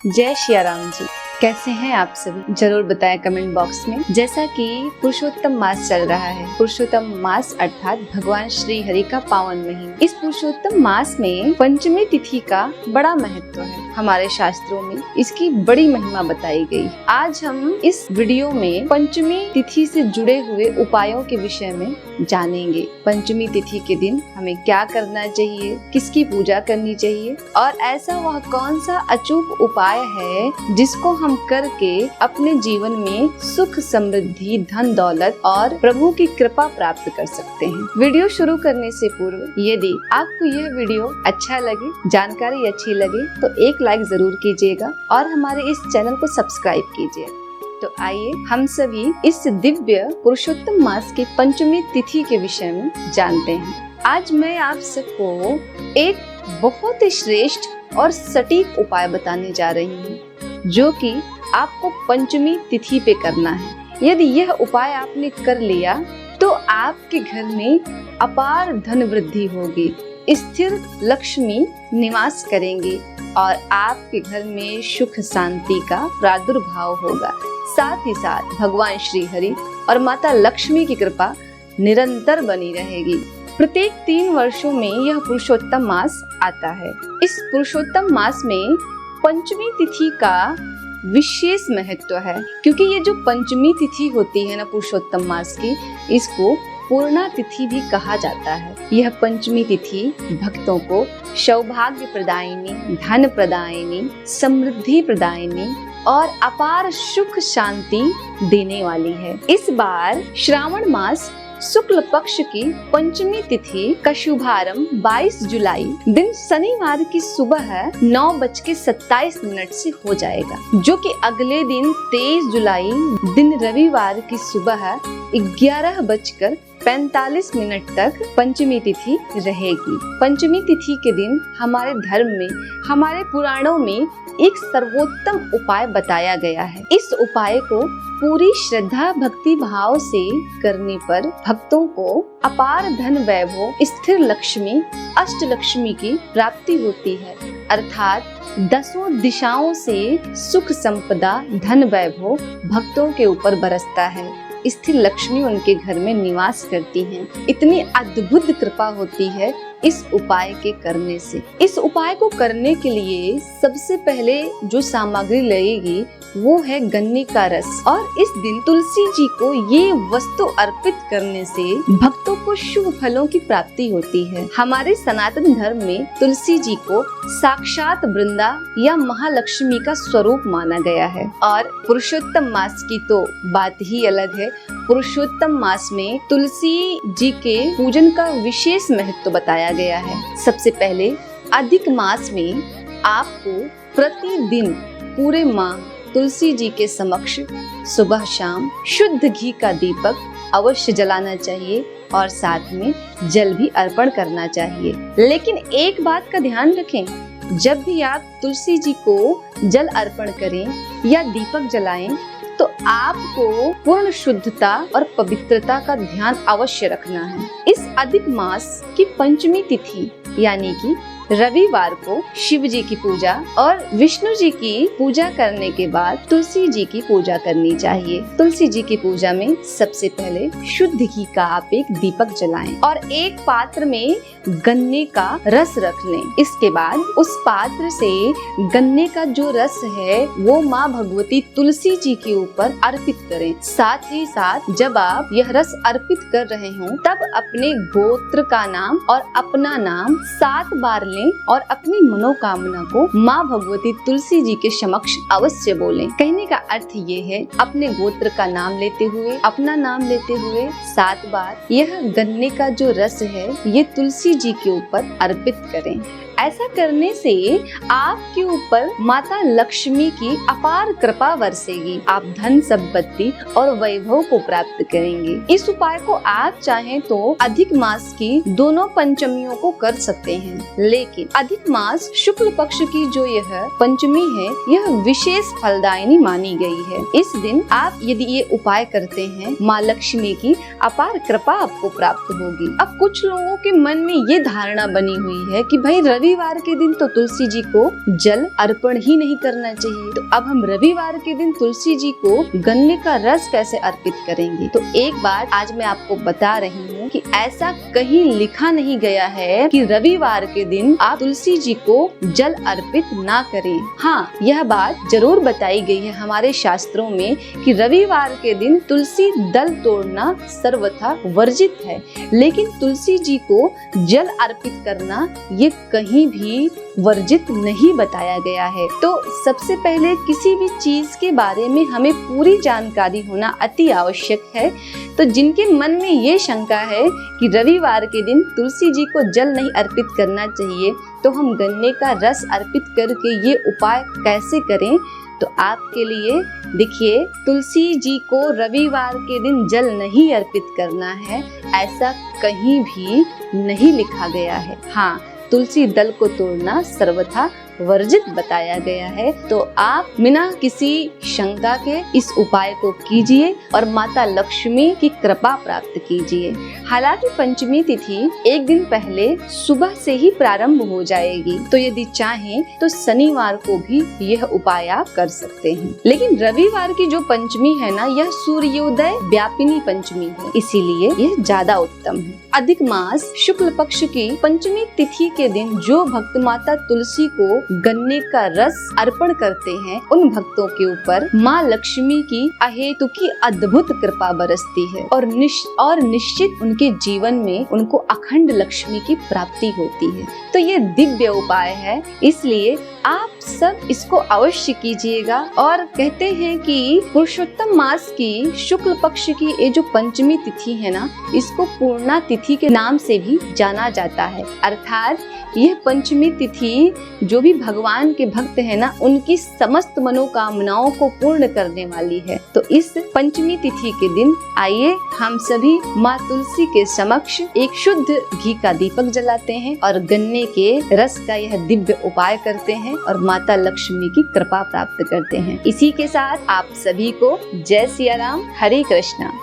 जय श्री राम जी। कैसे हैं आप सभी? जरूर बताएं कमेंट बॉक्स में। जैसा कि पुरुषोत्तम मास चल रहा है, पुरुषोत्तम मास अर्थात भगवान श्री हरि का पावन महीना। इस पुरुषोत्तम मास में पंचमी तिथि का बड़ा महत्व है। हमारे शास्त्रों में इसकी बड़ी महिमा बताई गई। आज हम इस वीडियो में पंचमी तिथि से जुड़े हुए उपायों के विषय में जानेंगे। पंचमी तिथि के दिन हमें क्या करना चाहिए, किसकी पूजा करनी चाहिए और ऐसा वह कौन सा अचूक उपाय है जिसको हम करके अपने जीवन में सुख, समृद्धि, धन दौलत और प्रभु की कृपा प्राप्त कर सकते हैं। वीडियो शुरू करने से पूर्व यदि आपको यह वीडियो अच्छा लगे, जानकारी अच्छी लगे तो एक लाइक जरूर कीजिएगा और हमारे इस चैनल को सब्सक्राइब कीजिए। तो आइए हम सभी इस दिव्य पुरुषोत्तम मास की पंचमी तिथि के विषय में जानते हैं। आज मैं आप सबको एक बहुत ही श्रेष्ठ और सटीक उपाय बताने जा रही हूँ जो कि आपको पंचमी तिथि पे करना है। यदि यह उपाय आपने कर लिया तो आपके घर में अपार धन वृद्धि होगी, स्थिर लक्ष्मी निवास करेंगी और आपके घर में सुख शांति का प्रादुर्भाव होगा। साथ ही साथ भगवान श्री हरि और माता लक्ष्मी की कृपा निरंतर बनी रहेगी। प्रत्येक 3 वर्षों में यह पुरुषोत्तम मास आता है। इस पुरुषोत्तम मास में पंचमी तिथि का विशेष महत्व है, क्योंकि ये जो पंचमी तिथि होती है ना पुरुषोत्तम मास की, इसको पूर्णा तिथि भी कहा जाता है। यह पंचमी तिथि भक्तों को सौभाग्य प्रदायिनी, धन प्रदायिनी, समृद्धि प्रदायिनी और अपार सुख शांति देने वाली है। इस बार श्रावण मास शुक्ल पक्ष की पंचमी तिथि का शुभारंभ 22 जुलाई दिन शनिवार की सुबह 9:27 से हो जाएगा, जो कि अगले दिन 23 जुलाई दिन रविवार की सुबह 11:45 तक पंचमी तिथि रहेगी। पंचमी तिथि के दिन हमारे धर्म में, हमारे पुराणों में एक सर्वोत्तम उपाय बताया गया है। इस उपाय को पूरी श्रद्धा भक्ति भाव से करने पर भक्तों को अपार धन वैभव, स्थिर लक्ष्मी, अष्ट लक्ष्मी की प्राप्ति होती है, अर्थात 10 दिशाओं से सुख संपदा, धन वैभव भक्तों के ऊपर बरसता है। स्थिर लक्ष्मी उनके घर में निवास करती हैं। इतनी अद्भुत कृपा होती है इस उपाय के करने से। इस उपाय को करने के लिए सबसे पहले जो सामग्री लगेगी वो है गन्ने का रस, और इस दिन तुलसी जी को ये वस्तु अर्पित करने से भक्तों को शुभ फलों की प्राप्ति होती है। हमारे सनातन धर्म में तुलसी जी को साक्षात वृंदा या महालक्ष्मी का स्वरूप माना गया है। और पुरुषोत्तम मास की तो बात ही अलग है। पुरुषोत्तम मास में तुलसी जी के पूजन का विशेष महत्व बताया गया है। सबसे पहले अधिक मास में आपको प्रतिदिन पूरे माह तुलसी जी के समक्ष सुबह शाम शुद्ध घी का दीपक अवश्य जलाना चाहिए और साथ में जल भी अर्पण करना चाहिए। लेकिन एक बात का ध्यान रखें, जब भी आप तुलसी जी को जल अर्पण करें या दीपक जलाएं तो आपको पूर्ण शुद्धता और पवित्रता का ध्यान अवश्य रखना है। इस अधिक मास की पंचमी तिथि यानी कि रविवार को शिव जी की पूजा और विष्णु जी की पूजा करने के बाद तुलसी जी की पूजा करनी चाहिए। तुलसी जी की पूजा में सबसे पहले शुद्ध घी का आप एक दीपक जलाएं और एक पात्र में गन्ने का रस रख लें। इसके बाद उस पात्र से गन्ने का जो रस है वो माँ भगवती तुलसी जी के ऊपर अर्पित करें। साथ ही साथ जब आप यह रस अर्पित कर रहे हों तब अपने गोत्र का नाम और अपना नाम 7 बार लें और अपनी मनोकामना को माँ भगवती तुलसी जी के समक्ष अवश्य बोलें। कहने का अर्थ ये है, अपने गोत्र का नाम लेते हुए, अपना नाम लेते हुए 7 बार यह गन्ने का जो रस है ये तुलसी जी के ऊपर अर्पित करें। ऐसा करने से आपके ऊपर माता लक्ष्मी की अपार कृपा बरसेगी। आप धन संपत्ति और वैभव को प्राप्त करेंगे। इस उपाय को आप चाहें तो अधिक मास की दोनों पंचमियों को कर सकते हैं, लेकिन अधिक मास शुक्ल पक्ष की जो यह पंचमी है यह विशेष फलदायिनी मानी गई है। इस दिन आप यदि ये उपाय करते हैं माँ लक्ष्मी की अपार कृपा आपको प्राप्त होगी। अब कुछ लोगों के मन में ये धारणा बनी हुई है कि भाई रवि रविवार के दिन तो तुलसी जी को जल अर्पण ही नहीं करना चाहिए, तो अब हम रविवार के दिन तुलसी जी को गन्ने का रस कैसे अर्पित करेंगे। तो एक बात आज मैं आपको बता रही हूँ कि ऐसा कहीं लिखा नहीं गया है कि रविवार के दिन आप तुलसी जी को जल अर्पित ना करें। हाँ, यह बात जरूर बताई गई है हमारे शास्त्रों में कि रविवार के दिन तुलसी दल तोड़ना सर्वथा वर्जित है, लेकिन तुलसी जी को जल अर्पित करना ये कहीं भी वर्जित नहीं बताया गया है। तो सबसे पहले किसी भी चीज के बारे में हमें पूरी जानकारी होना अति आवश्यक है। तो जिनके मन में ये शंका है कि रविवार के दिन तुलसी जी को जल नहीं अर्पित करना चाहिए, तो हम गन्ने का रस अर्पित करके ये उपाय कैसे करें, तो आपके लिए देखिए, तुलसी जी को रविवार के दिन जल नहीं अर्पित करना है, ऐसा कहीं भी नहीं लिखा गया है। हाँ, तुलसी दल को तोड़ना सर्वथा वर्जित बताया गया है। तो आप बिना किसी शंका के इस उपाय को कीजिए और माता लक्ष्मी की कृपा प्राप्त कीजिए। हालांकि पंचमी तिथि एक दिन पहले सुबह से ही प्रारंभ हो जाएगी, तो यदि चाहें तो शनिवार को भी यह उपाय आप कर सकते हैं। लेकिन रविवार की जो पंचमी है ना, यह सूर्योदय व्यापिनी पंचमी है, इसीलिए यह ज्यादा उत्तम है। अधिक मास शुक्ल पक्ष की पंचमी तिथि के दिन जो भक्त माता तुलसी को गन्ने का रस अर्पण करते हैं, उन भक्तों के ऊपर माँ लक्ष्मी की अहेतुकी अद्भुत कृपा बरसती है और निश्चित उनके जीवन में उनको अखंड लक्ष्मी की प्राप्ति होती है। तो ये दिव्य उपाय है, इसलिए आप सब इसको अवश्य कीजिएगा। और कहते हैं कि पुरुषोत्तम मास की शुक्ल पक्ष की ये जो पंचमी तिथि है ना, इसको पूर्णा तिथि के नाम से भी जाना जाता है। अर्थात यह पंचमी तिथि जो भी भगवान के भक्त है ना, उनकी समस्त मनोकामनाओं को पूर्ण करने वाली है। तो इस पंचमी तिथि के दिन आइए हम सभी माँ तुलसी के समक्ष एक शुद्ध घी का दीपक जलाते हैं और गन्ने के रस का यह दिव्य उपाय करते हैं और माता लक्ष्मी की कृपा प्राप्त करते हैं। इसी के साथ आप सभी को जय सिया राम, हरे कृष्णा।